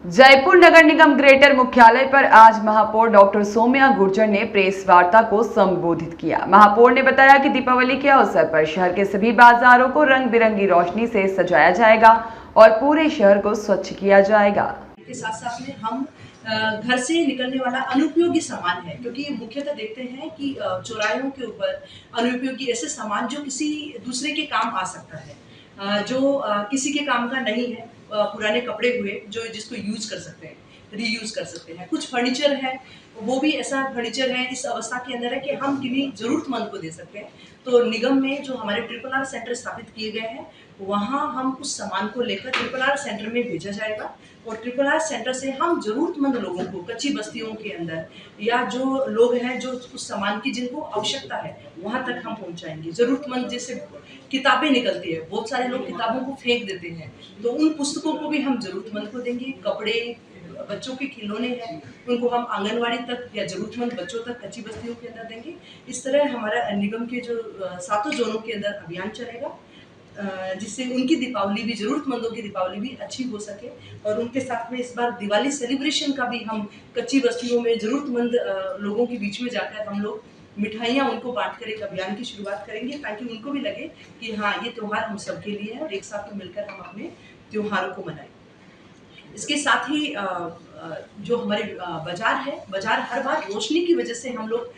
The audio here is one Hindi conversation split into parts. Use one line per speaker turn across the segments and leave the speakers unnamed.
जयपुर नगर निगम ग्रेटर मुख्यालय पर आज महापौर डॉक्टर सौम्या गुर्जर ने प्रेस वार्ता को संबोधित किया। महापौर ने बताया कि दीपावली के अवसर पर शहर के सभी बाजारों को रंग बिरंगी रोशनी से सजाया जाएगा और पूरे शहर को स्वच्छ किया जाएगा।
के साथ साथ में हम घर से निकलने वाला अनुपयोगी सामान है, क्योंकि मुख्यतः देखते हैं कि चौराहों के ऊपर अनुपयोगी ऐसे सामान जो किसी दूसरे के काम आ सकता है, जो किसी के काम का नहीं है, पुराने कपड़े हुए जो जिसको यूज कर सकते हैं, रीयूज कर सकते हैं। कुछ फर्नीचर है, वो भी ऐसा फर्नीचर है इस अवस्था के अंदर है कि हम किसी जरूरतमंद को दे सकते हैं। तो निगम में जो हमारे RRR सेंटर स्थापित किए गए हैं, वहाँ हम उस सामान को लेकर RRR सेंटर में भेजा जाएगा और RRR सेंटर से हम जरूरतमंद लोगों को कच्ची बस्तियों के अंदर या जो लोग हैं जो उस सामान की जिनको आवश्यकता है वहाँ तक हम पहुँचाएंगे। जरूरतमंद जैसे किताबें निकलती है, बहुत सारे लोग किताबों को फेंक देते हैं, तो उन पुस्तकों को भी हम जरूरतमंद को देंगे। कपड़े, बच्चों के खिलौने हैं, उनको हम आंगनवाड़ी तक या जरूरतमंद बच्चों तक कच्ची बस्तियों के अंदर देंगे। इस तरह हमारा निगम के जो 7 जोनों के अंदर अभियान चलेगा, जिससे उनकी दीपावली भी, जरूरतमंदों की दीपावली भी अच्छी हो सके। और उनके साथ में इस बार दिवाली सेलिब्रेशन का भी हम कच्ची बस्तियों में जरूरतमंद लोगों के बीच में जाकर हम लोग मिठाइयाँ उनको बांटकर एक अभियान की शुरुआत करेंगे, ताकि उनको भी लगे कि हाँ, ये त्योहार हम सबके लिए है और एक साथ मिलकर हम अपने त्योहारों को मनाएं। इसके साथ ही जो हमारे बाजार है, बाजार हर बार रोशनी की वजह से हम लोग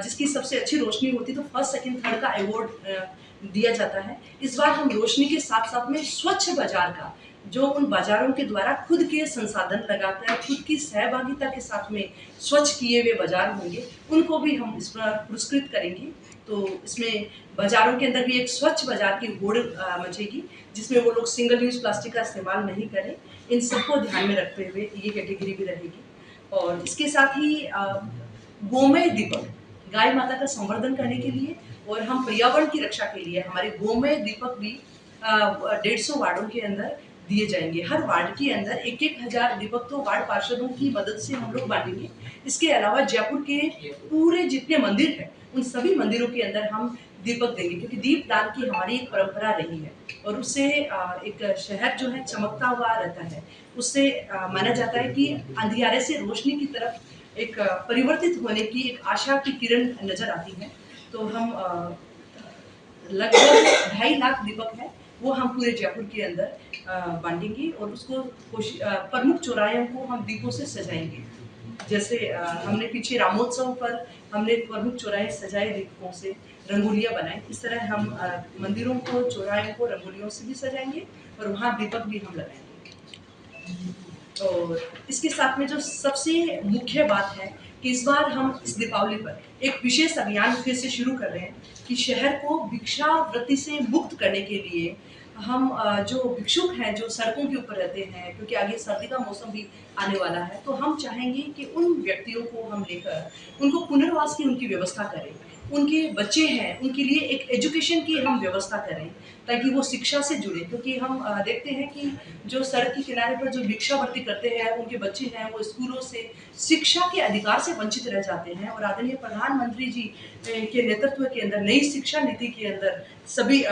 जिसकी सबसे अच्छी रोशनी होती है तो फर्स्ट, सेकंड, थर्ड का अवार्ड दिया जाता है। इस बार हम रोशनी के साथ साथ में स्वच्छ बाजार का, जो उन बाजारों के द्वारा खुद के संसाधन लगाकर खुद की सहभागिता के साथ में स्वच्छ किए हुए बाजार होंगे, उनको भी हम इस बार पुरस्कृत करेंगे। तो इसमें बाजारों के अंदर भी एक स्वच्छ बाजार की होड़ मचेगी, जिसमें वो लोग सिंगल यूज प्लास्टिक का इस्तेमाल नहीं करें। इन सबको ध्यान में रखते हुए ये कैटेगरी भी रहेगी। और इसके साथ ही गोमय दीपक, गाय माता का संवर्धन करने के लिए और हम पर्यावरण की रक्षा के लिए हमारे गोमय दीपक भी 150 वार्डों के अंदर दिए जाएंगे। हर वार्ड के अंदर 1-1 हजार दीपक तो वार्ड पार्षदों की मदद से हम लोग बांटेंगे। इसके अलावा जयपुर के पूरे जितने मंदिर हैं, उन सभी मंदिरों के अंदर हम दीपक देंगे, क्योंकि दीपदान की हमारी एक परंपरा रही है और उससे एक शहर जो है चमकता हुआ रहता है। उससे माना जाता है कि अंधियारे से रोशनी की तरफ एक परिवर्तित होने की एक आशा की किरण नजर आती है। तो हम लगभग 2.5 लाख दीपक है, वो हम पूरे जयपुर के अंदर बांटेंगे और उसको प्रमुख चौराहों को हम दीपों से सजाएंगे। जैसे हमने पीछे रामोत्सव पर हमने प्रमुख चौराहे सजाए दीपों से, रंगोलियाँ बनाई। इस तरह हम मंदिरों को, चौराहों को रंगोलियों से भी सजाएंगे और वहाँ दीपक भी हम लगाएंगे। और इसके साथ में जो सबसे मुख्य बात है कि इस बार हम इस दीपावली पर एक विशेष अभियान फिर से शुरू कर रहे हैं कि शहर को भिक्षावृत्ति से मुक्त करने के लिए हम जो भिक्षुक हैं, जो सड़कों के ऊपर रहते हैं, क्योंकि आगे सर्दी का मौसम भी आने वाला है, तो हम चाहेंगे कि उन व्यक्तियों को हम लेकर उनको पुनर्वास की उनकी व्यवस्था करें। उनके बच्चे हैं, उनके लिए एक एजुकेशन की हम व्यवस्था करें ताकि वो शिक्षा से जुड़े, क्योंकि हम देखते हैं कि जो सड़क के किनारे पर जो भिक्षावृत्ति करते हैं, उनके बच्चे हैं, वो स्कूलों से शिक्षा के अधिकार से वंचित रह जाते हैं। और आदरणीय प्रधानमंत्री जी के नेतृत्व के अंदर नई शिक्षा नीति के अंदर सभी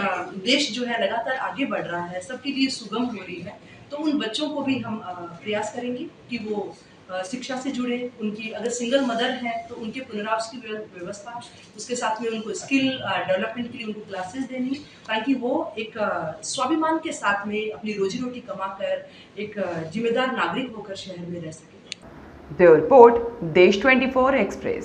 देश जो है लगातार आगे बढ़ रहा है, सबके लिए सुगम हो रही है। तो उन बच्चों को भी हम प्रयास करेंगे कि वो शिक्षा से जुड़े। उनकी अगर सिंगल मदर है तो उनके पुनर्वास की व्यवस्था, उसके साथ में उनको स्किल डेवलपमेंट के लिए उनको क्लासेस देनी, ताकि वो एक स्वाभिमान के साथ में अपनी रोजी रोटी कमाकर एक जिम्मेदार नागरिक होकर शहर में रह सके।
ब्यूरो रिपोर्ट, देश 24 एक्सप्रेस।